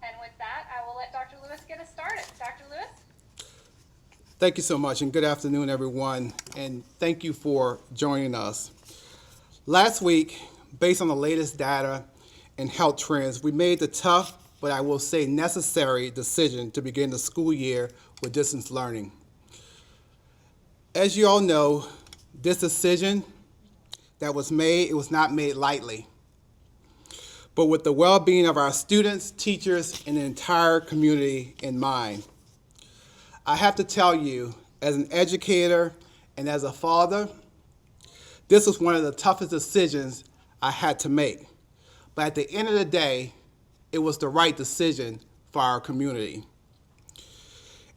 And with that, I will let Dr. Lewis get us started. Dr. Lewis? Thank you so much, and good afternoon, everyone, and thank you for joining us. Last week, based on the latest data and health trends, we made the tough, but I will say necessary decision to begin the school year with distance learning. As you all know, this decision that was made, it was not made lightly, but with the well-being of our students, teachers, and the entire community in mind. I have to tell you, as an educator and as a father, this was one of the toughest decisions I had to make. But at the end of the day, it was the right decision for our community.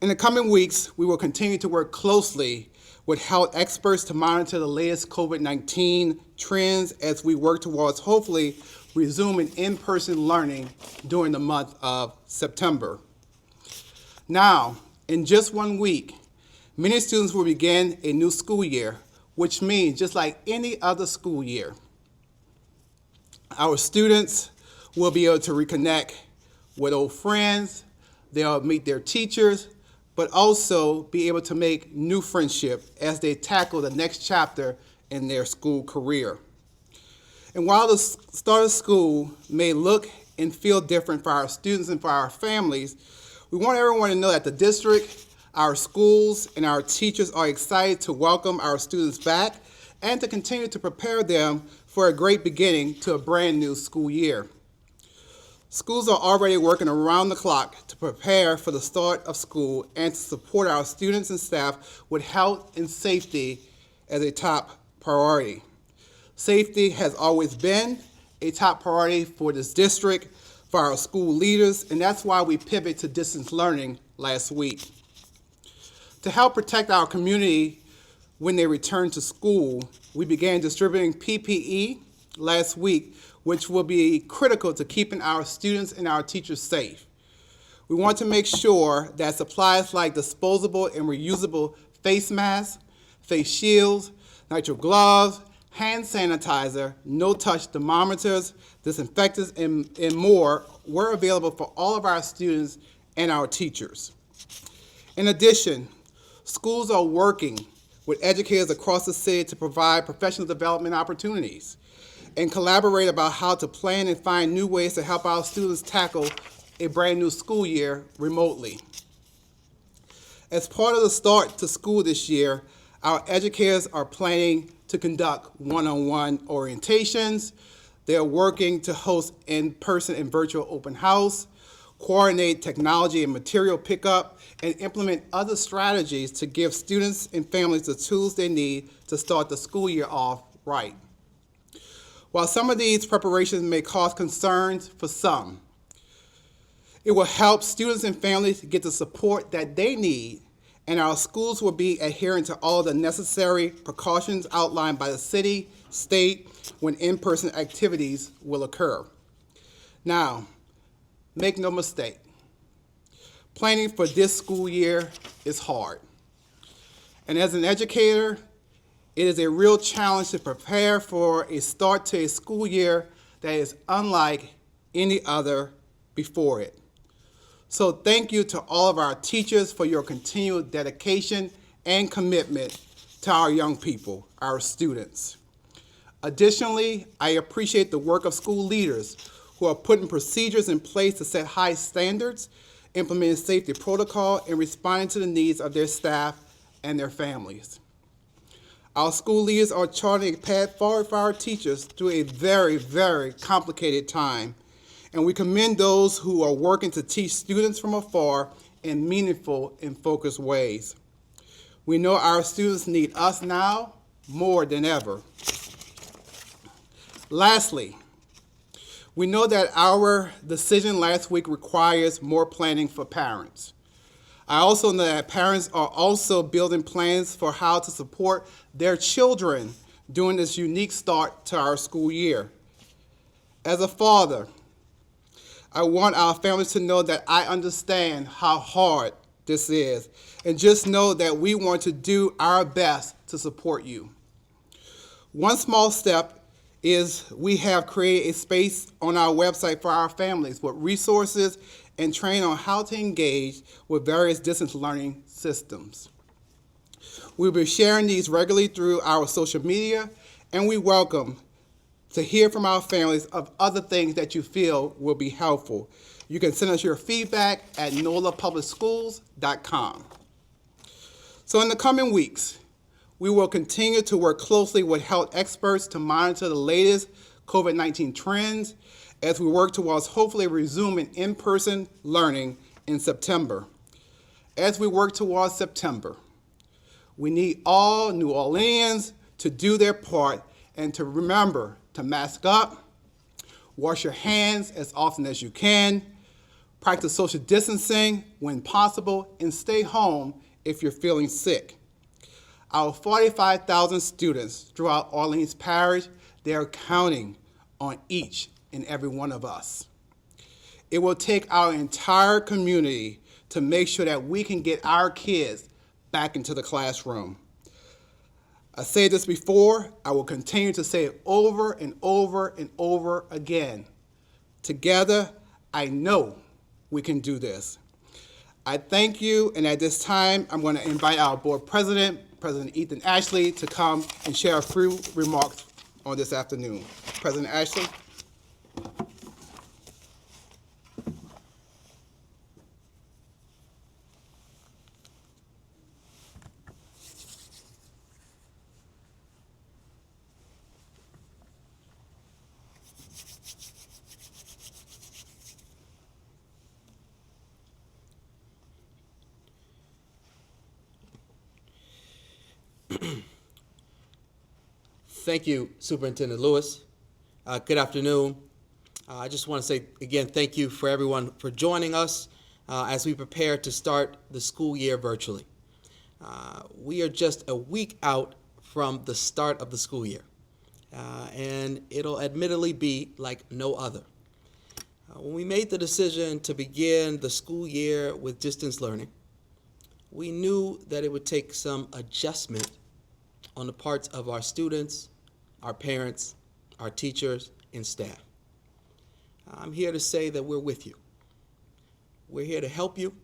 In the coming weeks, we will continue to work closely with health experts to monitor the latest COVID-19 trends as we work towards hopefully resuming in-person learning during the month of September. Now, in just 1 week, many students will begin a new school year, which means just like any other school year, our students will be able to reconnect with old friends, they'll meet their teachers, but also be able to make new friendship as they tackle the next chapter in their school career. And while the start of school may look and feel different for our students and for our families, we want everyone to know that the district, our schools, and our teachers are excited to welcome our students back and to continue to prepare them for a great beginning to a brand new school year. Schools are already working around the clock to prepare for the start of school and to support our students and staff with health and safety as a top priority. Safety has always been a top priority for this district, for our school leaders, and that's why we pivoted to distance learning last week. To help protect our community when they return to school, we began distributing PPE last week, which will be critical to keeping our students and our teachers safe. We want to make sure that supplies like disposable and reusable face masks, face shields, nitrile gloves, hand sanitizer, no-touch thermometers, disinfectants, and more were available for all of our students and our teachers. In addition, schools are working with educators across the city to provide professional development opportunities and collaborate about how to plan and find new ways to help our students tackle a brand new school year remotely. As part of the start to school this year, our educators are planning to conduct one-on-one orientations. They're working to host in-person and virtual open house, coordinate technology and material pickup, and implement other strategies to give students and families the tools they need to start the school year off right. While some of these preparations may cause concerns for some, it will help students and families get the support that they need, and our schools will be adhering to all the necessary precautions outlined by the city, state, when in-person activities will occur. Now, make no mistake, planning for this school year is hard. And as an educator, it is a real challenge to prepare for a start to a school year that is unlike any other before it. So thank you to all of our teachers for your continued dedication and commitment to our young people, our students. Additionally, I appreciate the work of school leaders who are putting procedures in place to set high standards, implementing safety protocol, and responding to the needs of their staff and their families. Our school leaders are charting a path forward for our teachers through a very, very complicated time, and we commend those who are working to teach students from afar in meaningful and focused ways. We know our students need us now more than ever. Lastly, we know that our decision last week requires more planning for parents. I also know that parents are also building plans for how to support their children during this unique start to our school year. As a father, I want our families to know that I understand how hard this is, and just know that we want to do our best to support you. One small step is we have created a space on our website for our families with resources and training on how to engage with various distance learning systems. We'll be sharing these regularly through our social media, and we welcome to hear from our families of other things that you feel will be helpful. You can send us your feedback at nolapublicschools.com. So in the coming weeks, we will continue to work closely with health experts to monitor the latest COVID-19 trends as we work towards hopefully resuming in-person learning in September. As we work towards September, we need all New Orleanians to do their part and to remember to mask up, wash your hands as often as you can, practice social distancing when possible, and stay home if you're feeling sick. Our 45,000 students throughout Orleans Parish, they're counting on each and every one of us. It will take our entire community to make sure that we can get our kids back into the classroom. I said this before, I will continue to say it over and over and over again. Together, I know we can do this. I thank you, and at this time, I'm going to invite our board president, President Ethan Ashley, to come and share a few remarks on this afternoon. President Ashley. Thank you, Superintendent Lewis. Good afternoon. I just want to say again, thank you for everyone for joining us as we prepare to start the school year virtually. We are just a week out from the start of the school year, and it'll admittedly be like no other. When we made the decision to begin the school year with distance learning, we knew that it would take some adjustment on the parts of our students, our parents, our teachers, and staff. I'm here to say that we're with you. We're here to help you,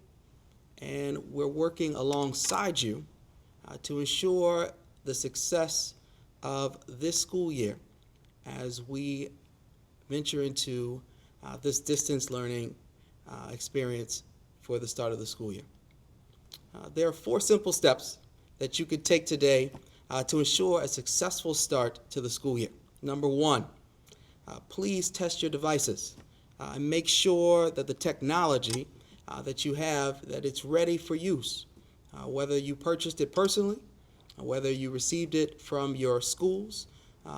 and we're working alongside you to ensure the success of this school year as we venture into this distance learning experience for the start of the school year. There are 4 simple steps that you could take today to ensure a successful start to the school year. Number 1, please test your devices and make sure that the technology that you have, that it's ready for use. Whether you purchased it personally, whether you received it from your schools,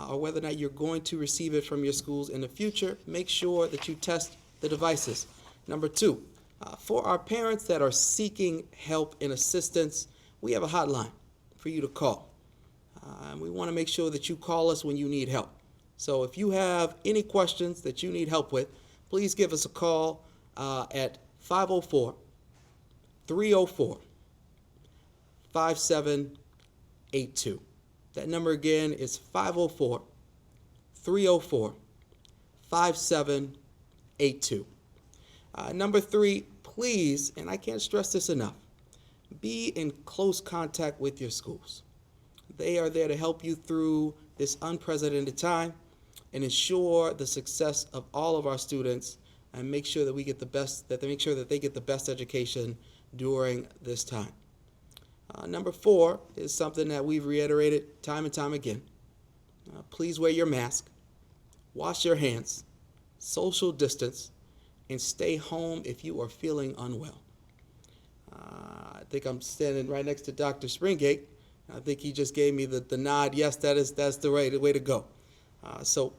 or whether or not you're going to receive it from your schools in the future, make sure that you test the devices. Number 2, for our parents that are seeking help and assistance, we have a hotline for you to call. And we want to make sure that you call us when you need help. So if you have any questions that you need help with, please give us a call at 504-304-5782. That number again is 504-304-5782. Number 3, please, and I can't stress this enough, be in close contact with your schools. They are there to help you through this unprecedented time and ensure the success of all of our students and make sure that we get the best, that they make sure that they get the best education during this time. Number 4 is something that we've reiterated time and time again. Please wear your mask, wash your hands, social distance, and stay home if you are feeling unwell. I think I'm standing right next to Dr. Springate. I think he just gave me the nod. Yes, that's the right way to go. So,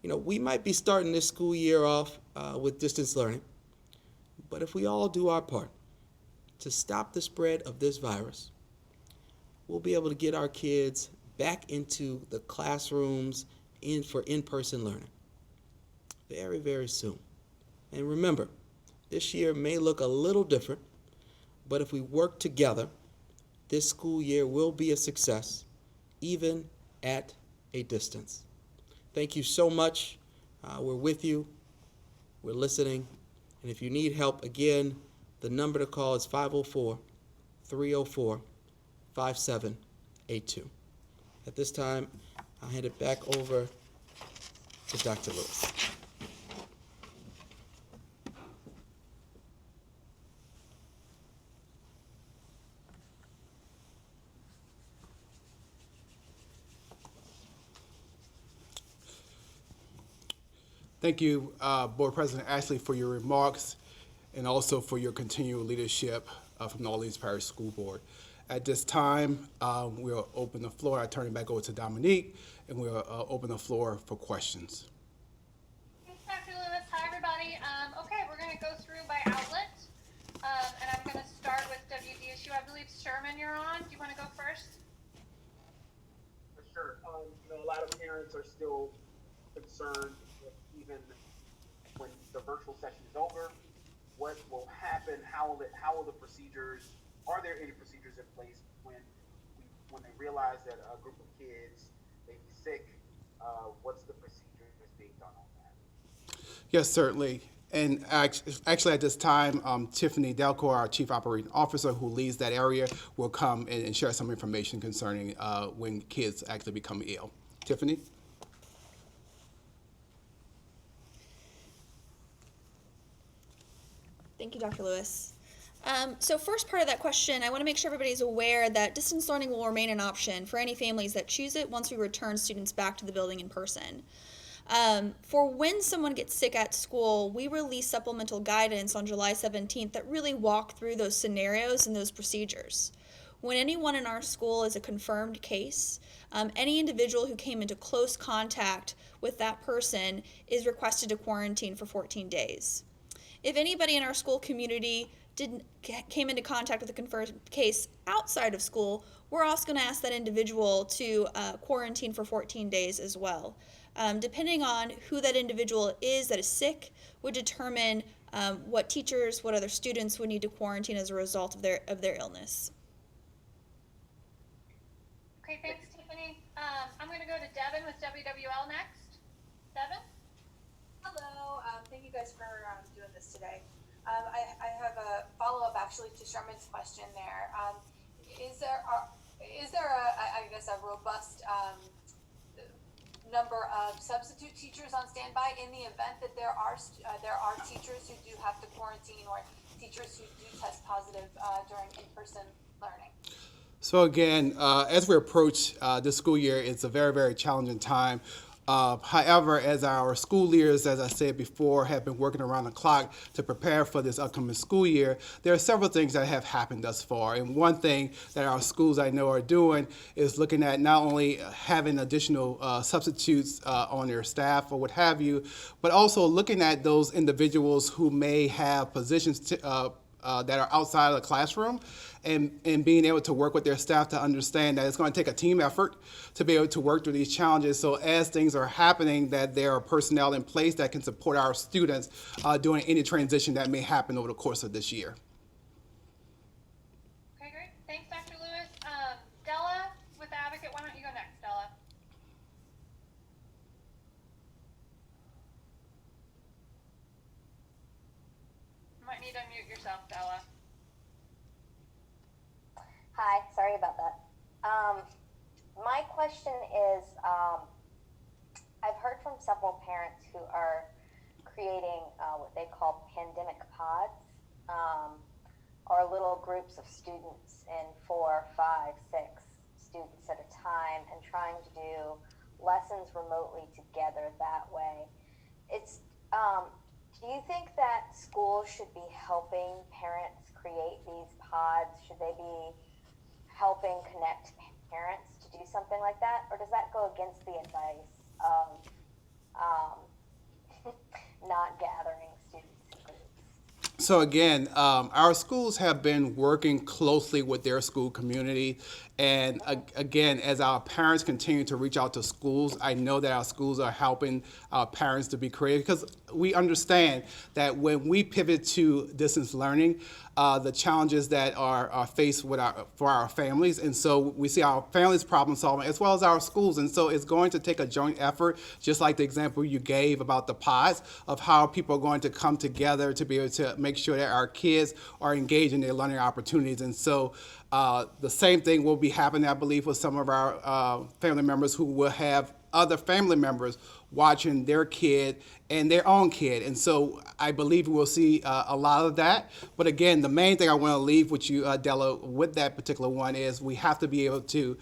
we might be starting this school year off with distance learning, but if we all do our part to stop the spread of this virus, we'll be able to get our kids back into the classrooms for in-person learning very, very soon. And remember, this year may look a little different, but if we work together, this school year will be a success, even at a distance. Thank you so much. We're with you. We're listening. And if you need help, again, the number to call is 504-304-5782. At this time, I'll hand it back over to Dr. Lewis. Thank you, Board President Ashley, for your remarks and also for your continual leadership from the Orleans Parish School Board. At this time, we'll open the floor. I turn it back over to Dominique, and we'll open the floor for questions. Thanks, Dr. Lewis. Hi, everybody. Okay, we're going to go through by outlet, and I'm going to start with WDSU. I believe, Sherman, you're on. Do you want to go first? For sure. A lot of parents are still concerned with even when the virtual session is over, what will happen? How will the procedures? Are there any procedures in place when they realize that a group of kids may be sick? What's the procedure that's being done on that? Yes, certainly. And actually, at this time, Tiffany Delcor, our Chief Operating Officer, who leads that area, will come and share some information concerning when kids actually become ill. Tiffany? Thank you, Dr. Lewis. So first part of that question, I want to make sure everybody's aware that distance learning will remain an option for any families that choose it once we return students back to the building in person. For when someone gets sick at school, we release supplemental guidance on July 17th that really walk through those scenarios and those procedures. When anyone in our school is a confirmed case, any individual who came into close contact with that person is requested to quarantine for 14 days. If anybody in our school community came into contact with a confirmed case outside of school, we're also going to ask that individual to quarantine for 14 days as well. Depending on who that individual is that is sick would determine what teachers, what other students would need to quarantine as a result of their illness. Okay, thanks, Tiffany. I'm going to go to Devin with WWL next. Devin? Hello, thank you guys for doing this today. I have a follow-up actually to Sherman's question there. Is there a robust number of substitute teachers on standby in the event that there are teachers who do have to quarantine or teachers who do test positive during in-person learning? So again, as we approach this school year, it's a very, very challenging time. However, as our school leaders, as I said before, have been working around the clock to prepare for this upcoming school year, there are several things that have happened thus far. And one thing that our schools I know are doing is looking at not only having additional substitutes on their staff or what have you, but also looking at those individuals who may have positions that are outside of the classroom and being able to work with their staff to understand that it's going to take a team effort to be able to work through these challenges. So as things are happening, that there are personnel in place that can support our students during any transition that may happen over the course of this year. Okay, great. Thanks, Dr. Lewis. Della with the Advocate, why don't you go next, Della? You might need to unmute yourself, Della. Hi, sorry about that. My question is, I've heard from several parents who are creating what they call pandemic pods, or little groups of students in 4, 5, 6 students at a time and trying to do lessons remotely together that way. Do you think that schools should be helping parents create these pods? Should they be helping connect parents to do something like that? Or does that go against the advice of not gathering students in groups? So again, our schools have been working closely with their school community. And again, as our parents continue to reach out to schools, I know that our schools are helping our parents to be creative because we understand that when we pivot to distance learning, the challenges that are faced with for our families. And so we see our families problem solving as well as our schools. And so it's going to take a joint effort, just like the example you gave about the pods, of how people are going to come together to be able to make sure that our kids are engaged in their learning opportunities. And so the same thing will be happening, I believe, with some of our family members who will have other family members watching their kid and their own kid. And so I believe we'll see a lot of that. But again, the main thing I want to leave with you, Della, with that particular one is we have to be able to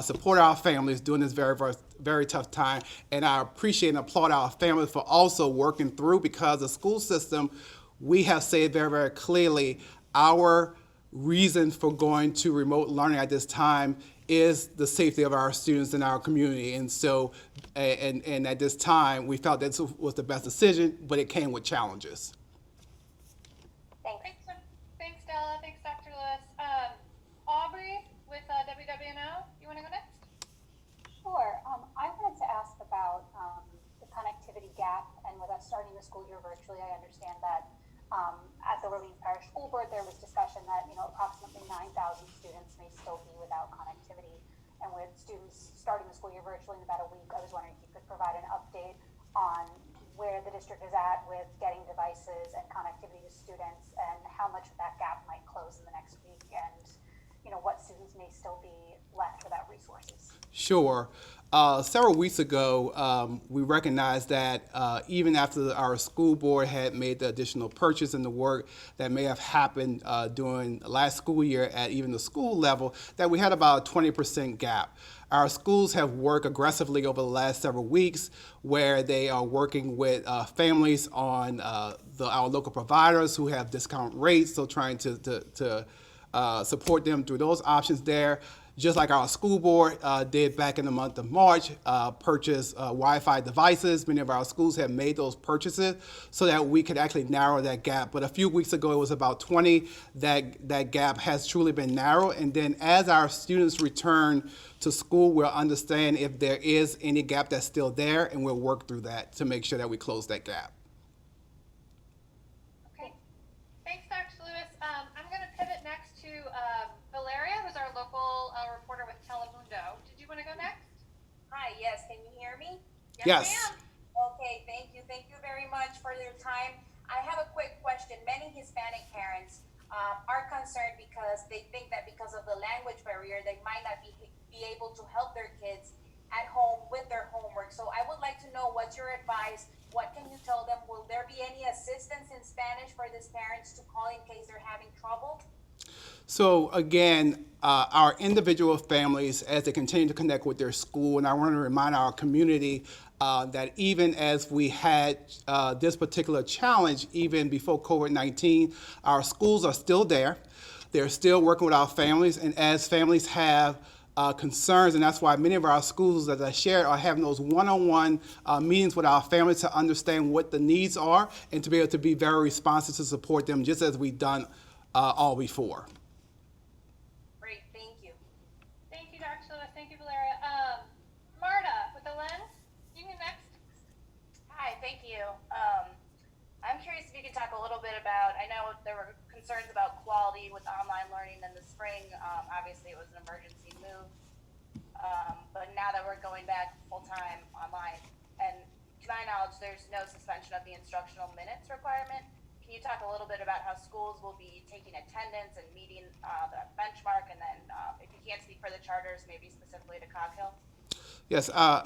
support our families during this very, very, very tough time. And I appreciate and applaud our families for also working through, because the school system, we have said very, very clearly, our reason for going to remote learning at this time is the safety of our students in our community. And so, and at this time, we felt that this was the best decision, but it came with challenges. Thanks. Thanks, Della. Thanks, Dr. Lewis. Aubrey with WWNO, you want to go next? Sure. I wanted to ask about the connectivity gap, and with us starting the school year virtually, I understand that at the Orleans Parish School Board, there was discussion that, approximately 9,000 students may still be without connectivity. And with students starting the school year virtually in about a week, I was wondering if you could provide an update on where the district is at with getting devices and connectivity to students, and how much of that gap might close in the next week, and, what students may still be left without resources. Sure. Several weeks ago, we recognized that even after our school board had made the additional purchase and the work that may have happened during last school year at even the school level, that we had about a 20% gap. Our schools have worked aggressively over the last several weeks, where they are working with families on our local providers who have discount rates, so trying to support them through those options there. Just like our school board did back in the month of March, purchase Wi-Fi devices. Many of our schools have made those purchases so that we could actually narrow that gap. But a few weeks ago, it was about 20. That gap has truly been narrowed. And then as our students return to school, we'll understand if there is any gap that's still there, and we'll work through that to make sure that we close that gap. Okay. Thanks, Dr. Lewis. I'm going to pivot next to Valeria, who's our local reporter with Telemundo. Did you want to go next? Hi, yes, can you hear me? Yes. Ma'am. Okay, thank you very much for your time. I have a quick question. Many Hispanic parents are concerned because they think that because of the language barrier, they might not be able to help their kids at home with their homework. So I would like to know, what's your advice? What can you tell them? Will there be any assistance in Spanish for these parents to call in case they're having trouble? So again, our individual families, as they continue to connect with their school, and I want to remind our community that even as we had this particular challenge, even before COVID-19, our schools are still there. They're still working with our families, and as families have concerns, and that's why many of our schools, as I shared, are having those one-on-one meetings with our families to understand what the needs are and to be able to be very responsive to support them, just as we've done all before. Great, thank you. Thank you, Dr. Lewis. Thank you, Valeria. Marta with the lens. You can next. Hi, thank you. I'm curious if you could talk a little bit about, I know there were concerns about quality with online learning in the spring. Obviously, it was an emergency move. But now that we're going back full-time online, and to my knowledge, there's no suspension of the instructional minutes requirement. Can you talk a little bit about how schools will be taking attendance and meeting the benchmark, and then if you can't speak for the charters, maybe specifically to Cog Hill? Yes,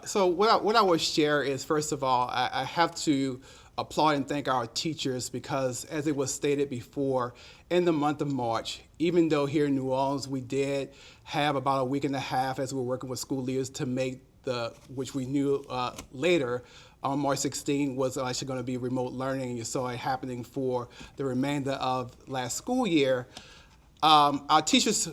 so what I will share is, first of all, I have to applaud and thank our teachers, because as it was stated before, in the month of March, even though here in New Orleans we did have about a week and a half as we were working with school leaders to make which we knew later, on March 16 was actually going to be remote learning, and you saw it happening for the remainder of last school year. our teachers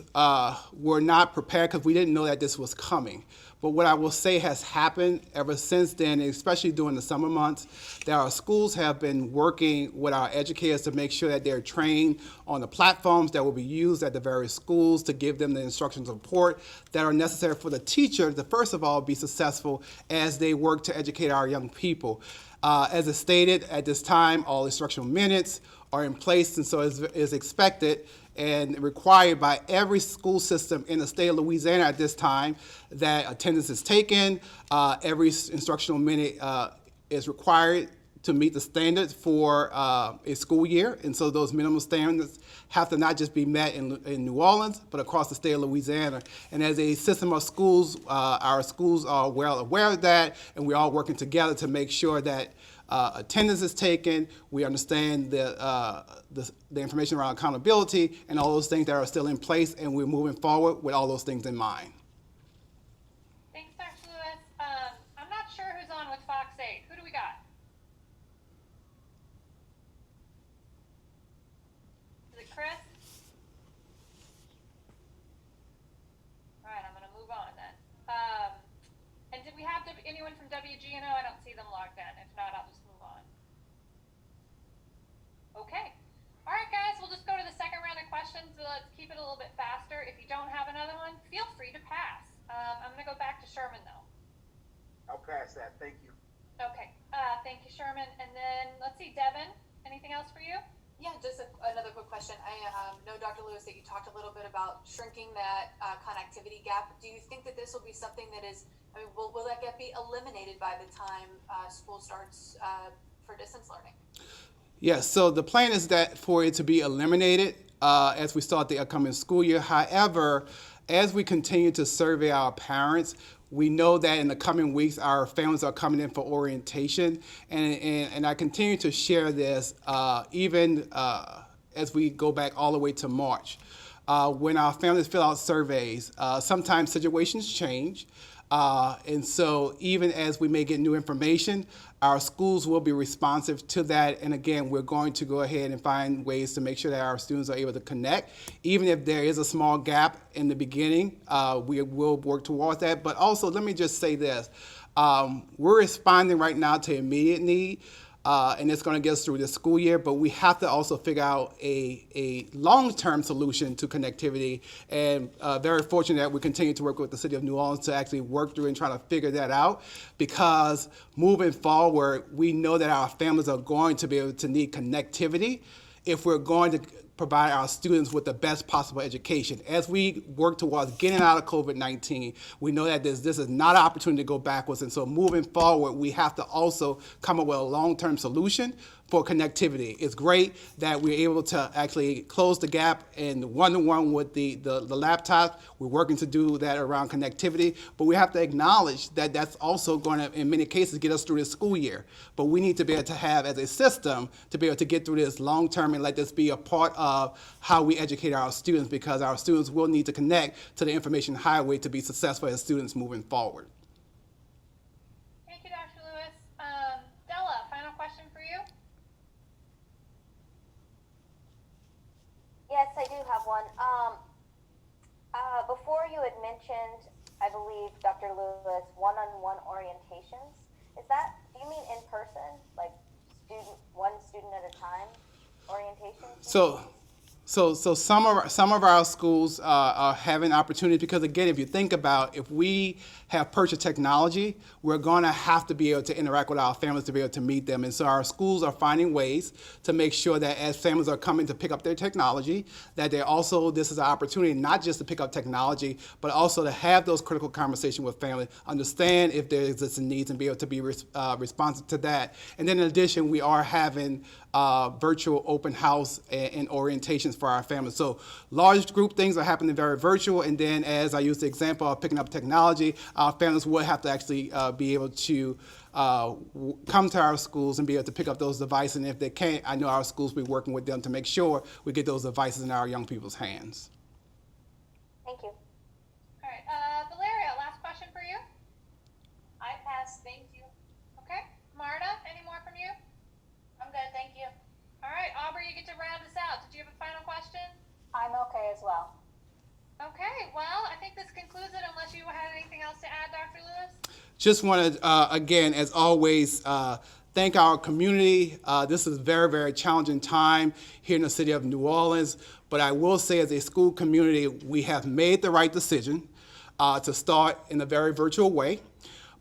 were not prepared because we didn't know that this was coming. But what I will say has happened ever since then, and especially during the summer months, that our schools have been working with our educators to make sure that they're trained on the platforms that will be used at the various schools to give them the instruction support that are necessary for the teacher to, first of all, be successful as they work to educate our young people. As is stated, at this time, all instructional minutes are in place, and so is expected and required by every school system in the state of Louisiana at this time that attendance is taken. Every instructional minute is required to meet the standards for a school year, and so those minimum standards have to not just be met in New Orleans, but across the state of Louisiana. And as a system of schools, our schools are well aware of that, and we're all working together to make sure that attendance is taken, we understand the information around accountability and all those things that are still in place, and we're moving forward with all those things in mind. Thanks, Dr. Lewis. I'm not sure who's on with Fox 8. Who do we got? Is it Chris? All right, I'm going to move on then. And did we have anyone from WGNO? I don't see them logged in. If not, I'll just move on. Okay. All right, guys, we'll just go to the second round of questions. Let's keep it a little bit faster. If you don't have another one, feel free to pass. I'm going to go back to Sherman, though. I'll pass that. Thank you. Okay. Thank you, Sherman. And then, let's see, Devin, anything else for you? Yeah, just another quick question. I know, Dr. Lewis, that you talked a little bit about shrinking that connectivity gap. Do you think that this will be something that is, I mean, will that gap be eliminated by the time school starts for distance learning? Yes, so the plan is that for it to be eliminated as we start the upcoming school year. However, as we continue to survey our parents, we know that in the coming weeks, our families are coming in for orientation, and I continue to share this even as we go back all the way to March. When our families fill out surveys, sometimes situations change, and so even as we may get new information, our schools will be responsive to that. And again, we're going to go ahead and find ways to make sure that our students are able to connect. Even if there is a small gap in the beginning, we will work towards that. But also, let me just say this. We're responding right now to immediate need. And it's going to get us through this school year, but we have to also figure out a long-term solution to connectivity. And very fortunate that we continue to work with the City of New Orleans to actually work through and try to figure that out, because moving forward, we know that our families are going to be able to need connectivity if we're going to provide our students with the best possible education. As we work towards getting out of COVID-19, we know that this is not an opportunity to go backwards, and so moving forward, we have to also come up with a long-term solution for connectivity. It's great that we're able to actually close the gap in one-to-one with the laptops. We're working to do that around connectivity, but we have to acknowledge that that's also going to, in many cases, get us through this school year. But we need to be able to have, as a system, to be able to get through this long-term and let this be a part of how we educate our students, because our students will need to connect to the information highway to be successful as students moving forward. Thank you, Dr. Lewis. Della, final question for you? Yes, I do have one. Before you had mentioned, I believe, Dr. Lewis, one-on-one orientations. Do you mean in person, like one student at a time orientation? So some of our schools are having opportunities, because again, if you think about, if we have purchased technology, we're going to have to be able to interact with our families to be able to meet them. And so our schools are finding ways to make sure that as families are coming to pick up their technology, that this is an opportunity not just to pick up technology, but also to have those critical conversations with families, understand if there existing needs, and be able to be responsive to that. And then in addition, we are having virtual open house and orientations for our families. So large group things are happening very virtual, and then as I used the example of picking up technology, our families will have to actually be able to come to our schools and be able to pick up those devices. And if they can't, I know our schools will be working with them to make sure we get those devices in our young people's hands. Thank you. All right, Valeria, last question for you. I pass, thank you. Okay. Marta, any more from you? I'm good, thank you. All right, Aubrey, you get to round us out. Did you have a final question? I'm okay as well. this concludes it unless you had anything else to add, Dr. Lewis? Just want to, again, as always, thank our community. This is a very, very challenging time here in the city of New Orleans. But I will say, as a school community, we have made the right decision to start in a very virtual way.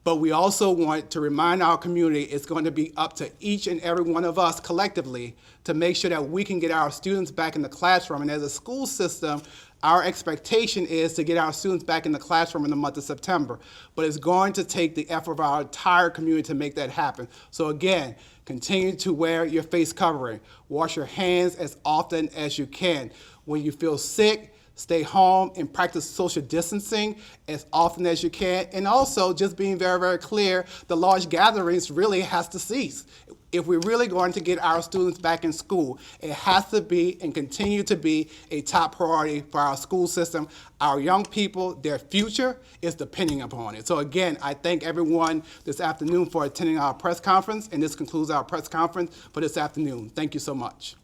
But we also want to remind our community it's going to be up to each and every one of us collectively to make sure that we can get our students back in the classroom. And as a school system, our expectation is to get our students back in the classroom in the month of September. But it's going to take the effort of our entire community to make that happen. So again, continue to wear your face covering. Wash your hands as often as you can. When you feel sick, stay home and practice social distancing as often as you can. And also, just being very, very clear, the large gatherings really has to cease. If we're really going to get our students back in school, it has to be and continue to be a top priority for our school system. Our young people, their future is depending upon it. So again, I thank everyone this afternoon for attending our press conference, and this concludes our press conference for this afternoon. Thank you so much.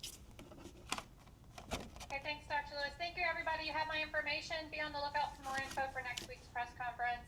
Okay, thanks, Dr. Lewis. Thank you, everybody. You have my information. Be on the lookout for more info for next week's press conference.